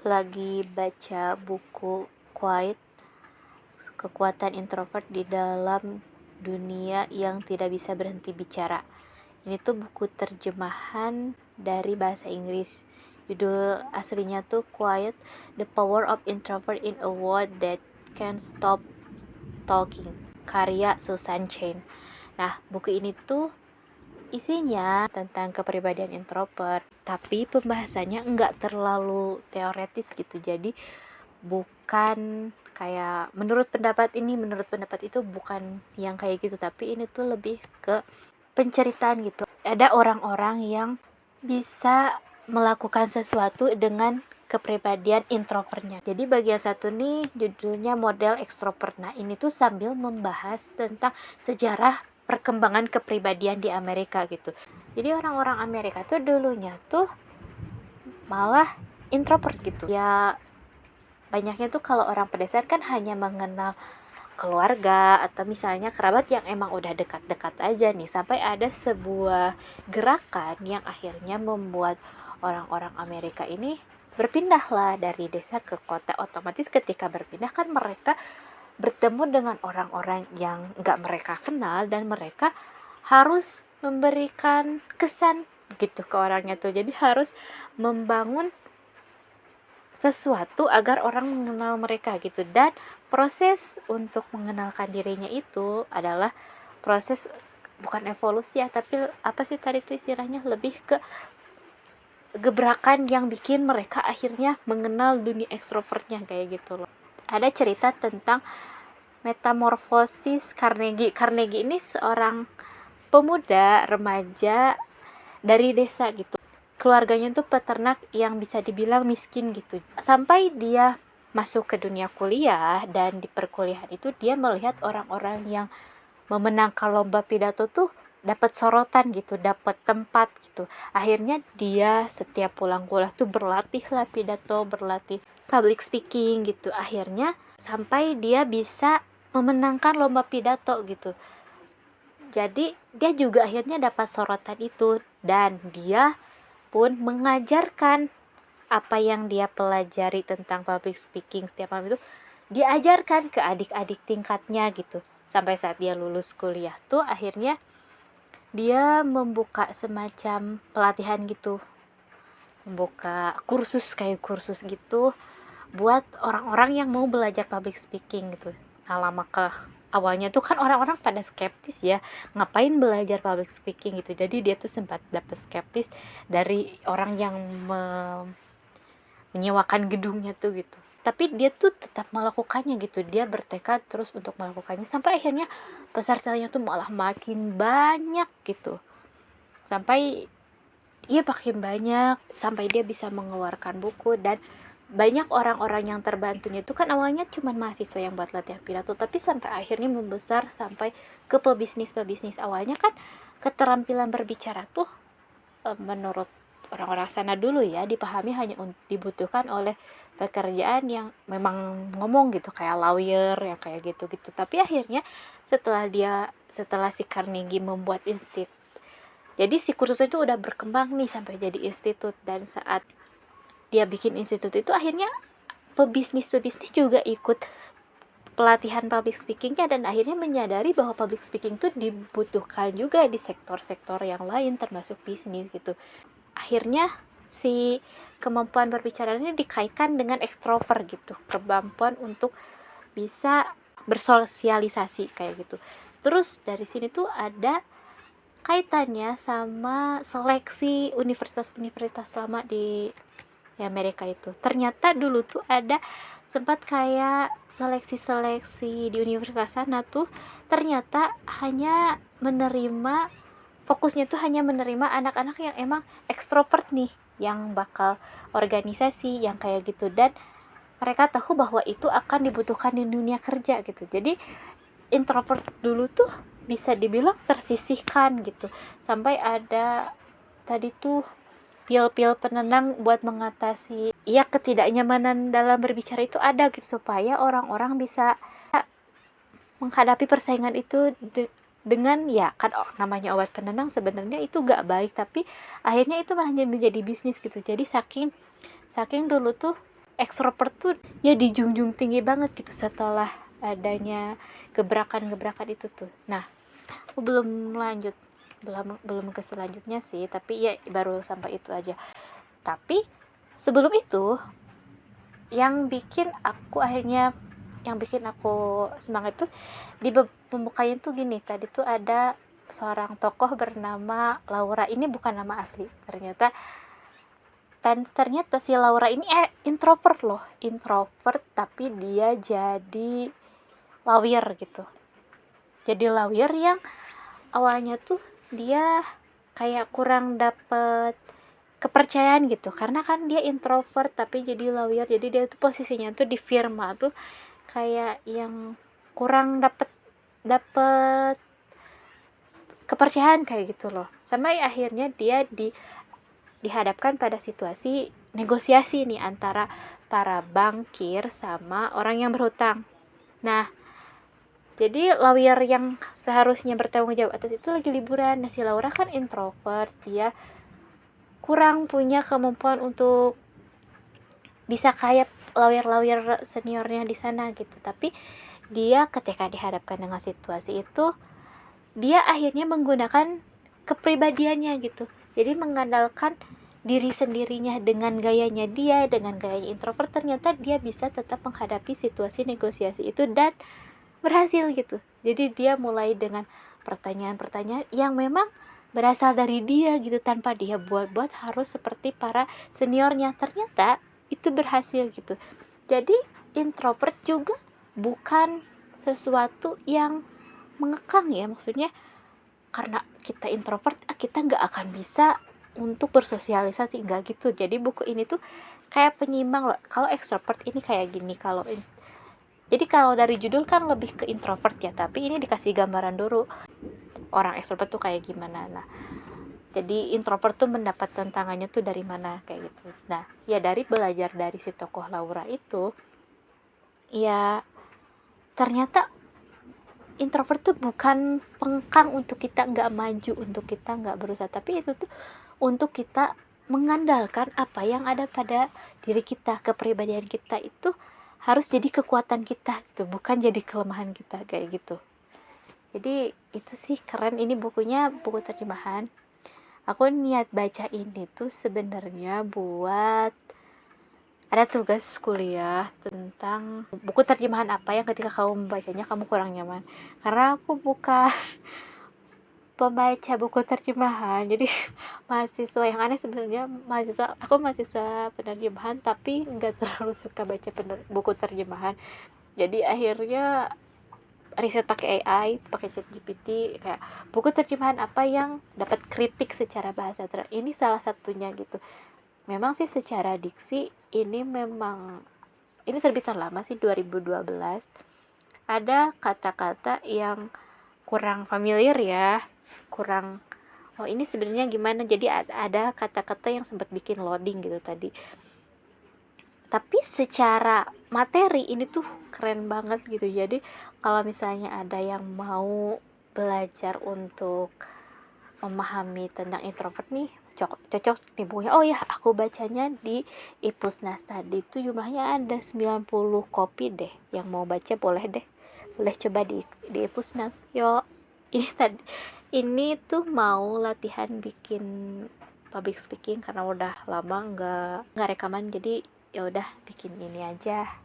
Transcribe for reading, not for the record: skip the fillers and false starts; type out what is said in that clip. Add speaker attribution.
Speaker 1: lagi baca buku Quiet, Kekuatan Introvert di Dalam Dunia yang Tidak Bisa Berhenti Bicara. Ini tuh buku terjemahan dari bahasa Inggris. Judul aslinya tuh Quiet, The Power of Introvert in a World That Can't Stop Talking, karya Susan Cain. Nah, buku ini tuh isinya tentang kepribadian introvert, tapi pembahasannya nggak terlalu teoretis gitu. Jadi bukan kayak menurut pendapat ini, menurut pendapat itu, bukan yang kayak gitu, tapi ini tuh lebih ke penceritaan gitu. Ada orang-orang yang bisa melakukan sesuatu dengan kepribadian introvertnya. Jadi bagian satu nih judulnya model ekstrovert. Nah, ini tuh sambil membahas tentang sejarah perkembangan kepribadian di Amerika gitu. Jadi orang-orang Amerika tuh dulunya tuh malah introvert gitu. Ya banyaknya tuh kalau orang pedesaan kan hanya mengenal keluarga atau misalnya kerabat yang emang udah dekat-dekat aja nih, sampai ada sebuah gerakan yang akhirnya membuat orang-orang Amerika ini berpindahlah dari desa ke kota. Otomatis ketika berpindah kan mereka bertemu dengan orang-orang yang nggak mereka kenal dan mereka harus memberikan kesan gitu ke orangnya tuh. Jadi harus membangun sesuatu agar orang mengenal mereka gitu. Dan proses untuk mengenalkan dirinya itu adalah proses, bukan evolusi ya, tapi apa sih tadi itu istilahnya, lebih ke gebrakan yang bikin mereka akhirnya mengenal dunia ekstrovertnya kayak gitu loh. Ada cerita tentang metamorfosis Carnegie. Carnegie ini seorang pemuda remaja dari desa gitu. Keluarganya tuh peternak yang bisa dibilang miskin gitu. Sampai dia masuk ke dunia kuliah, dan di perkuliahan itu dia melihat orang-orang yang memenangkan lomba pidato tuh dapat sorotan gitu, dapat tempat gitu. Akhirnya dia setiap pulang kuliah tuh berlatih lah pidato, berlatih public speaking gitu. Akhirnya sampai dia bisa memenangkan lomba pidato gitu. Jadi dia juga akhirnya dapat sorotan itu, dan dia pun mengajarkan apa yang dia pelajari tentang public speaking setiap malam itu, diajarkan ke adik-adik tingkatnya gitu. Sampai saat dia lulus kuliah tuh akhirnya dia membuka semacam pelatihan gitu, membuka kursus kayak kursus gitu buat orang-orang yang mau belajar public speaking gitu. Nah, lama ke awalnya tuh kan orang-orang pada skeptis ya, ngapain belajar public speaking gitu. Jadi dia tuh sempat dapet skeptis dari orang yang menyewakan gedungnya tuh gitu. Tapi dia tuh tetap melakukannya gitu. Dia bertekad terus untuk melakukannya sampai akhirnya pesertanya tuh malah makin banyak gitu. Sampai makin banyak, sampai dia bisa mengeluarkan buku. Dan banyak orang-orang yang terbantunya itu kan awalnya cuma mahasiswa yang buat latihan pidato, tapi sampai akhirnya membesar sampai ke pebisnis. Awalnya kan keterampilan berbicara tuh menurut orang-orang sana dulu ya dipahami hanya dibutuhkan oleh pekerjaan yang memang ngomong gitu, kayak lawyer yang kayak gitu-gitu. Tapi akhirnya setelah si Carnegie membuat institut, jadi si kursus itu udah berkembang nih sampai jadi institut. Dan saat dia bikin institut itu akhirnya pebisnis juga ikut pelatihan public speakingnya, dan akhirnya menyadari bahwa public speaking itu dibutuhkan juga di sektor-sektor yang lain termasuk bisnis gitu. Akhirnya si kemampuan berbicaranya dikaitkan dengan ekstrovert gitu, kemampuan untuk bisa bersosialisasi kayak gitu. Terus dari sini tuh ada kaitannya sama seleksi universitas-universitas lama di Amerika itu. Ternyata dulu tuh ada sempat kayak seleksi-seleksi di universitas sana tuh ternyata hanya menerima, fokusnya tuh hanya menerima anak-anak yang emang ekstrovert nih, yang bakal organisasi yang kayak gitu. Dan mereka tahu bahwa itu akan dibutuhkan di dunia kerja gitu. Jadi introvert dulu tuh bisa dibilang tersisihkan gitu. Sampai ada tadi tuh pil-pil penenang buat mengatasi ketidaknyamanan dalam berbicara itu ada gitu, supaya orang-orang bisa menghadapi persaingan itu dengan kan namanya obat penenang sebenarnya itu gak baik, tapi akhirnya itu malah menjadi bisnis gitu. Jadi saking dulu tuh ekstrovert tuh ya dijunjung tinggi banget gitu setelah adanya gebrakan-gebrakan itu tuh. Nah, aku belum lanjut, belum ke selanjutnya sih, tapi ya baru sampai itu aja. Tapi sebelum itu yang bikin aku semangat tuh di pembukanya tuh gini. Tadi tuh ada seorang tokoh bernama Laura. Ini bukan nama asli ternyata. Dan ternyata si Laura ini introvert loh, introvert, tapi dia jadi lawyer gitu. Jadi lawyer yang awalnya tuh dia kayak kurang dapet kepercayaan gitu, karena kan dia introvert tapi jadi lawyer, jadi dia tuh posisinya tuh di firma tuh kayak yang kurang dapet dapet kepercayaan kayak gitu loh. Sampai akhirnya dia dihadapkan pada situasi negosiasi nih antara para bankir sama orang yang berhutang. Nah, jadi lawyer yang seharusnya bertanggung jawab atas itu lagi liburan. Nah, si Laura kan introvert, dia kurang punya kemampuan untuk bisa kayak lawyer-lawyer seniornya di sana gitu. Tapi dia ketika dihadapkan dengan situasi itu, dia akhirnya menggunakan kepribadiannya gitu. Jadi mengandalkan diri sendirinya dengan gayanya dia, dengan gayanya introvert, ternyata dia bisa tetap menghadapi situasi negosiasi itu dan berhasil gitu. Jadi dia mulai dengan pertanyaan-pertanyaan yang memang berasal dari dia gitu, tanpa dia buat-buat harus seperti para seniornya. Ternyata itu berhasil gitu. Jadi introvert juga bukan sesuatu yang mengekang ya, maksudnya karena kita introvert kita nggak akan bisa untuk bersosialisasi, nggak gitu. Jadi buku ini tuh kayak penyimbang loh. Kalau extrovert ini kayak gini, jadi kalau dari judul kan lebih ke introvert ya, tapi ini dikasih gambaran dulu orang extrovert tuh kayak gimana. Nah, jadi introvert tuh mendapat tantangannya tuh dari mana kayak gitu. Nah, ya dari belajar dari si tokoh Laura itu, ya ternyata introvert tuh bukan pengkang untuk kita nggak maju, untuk kita nggak berusaha, tapi itu tuh untuk kita mengandalkan apa yang ada pada diri kita. Kepribadian kita itu harus jadi kekuatan kita gitu, bukan jadi kelemahan kita kayak gitu. Jadi itu sih keren. Ini bukunya buku terjemahan. Aku niat baca ini tuh sebenarnya buat ada tugas kuliah tentang buku terjemahan apa yang ketika kamu membacanya kamu kurang nyaman. Karena aku bukan pembaca buku terjemahan, jadi mahasiswa yang aneh sebenarnya. Aku mahasiswa penerjemahan tapi nggak terlalu suka baca buku terjemahan. Jadi akhirnya riset pakai AI, pakai ChatGPT, kayak buku terjemahan apa yang dapat kritik secara bahasa. Ini salah satunya gitu. Memang sih secara diksi ini terbitan lama sih, 2012. Ada kata-kata yang kurang familiar ya, kurang ini sebenarnya gimana. Jadi ada kata-kata yang sempat bikin loading gitu tadi. Tapi secara materi ini tuh keren banget gitu. Jadi kalau misalnya ada yang mau belajar untuk memahami tentang introvert nih, cocok nih bukunya. Oh ya, aku bacanya di Ipusnas tadi tuh jumlahnya ada 90 kopi deh. Yang mau baca boleh deh. Boleh coba di Ipusnas. Yo, ini tuh mau latihan bikin public speaking karena udah lama nggak rekaman, jadi ya udah bikin ini aja.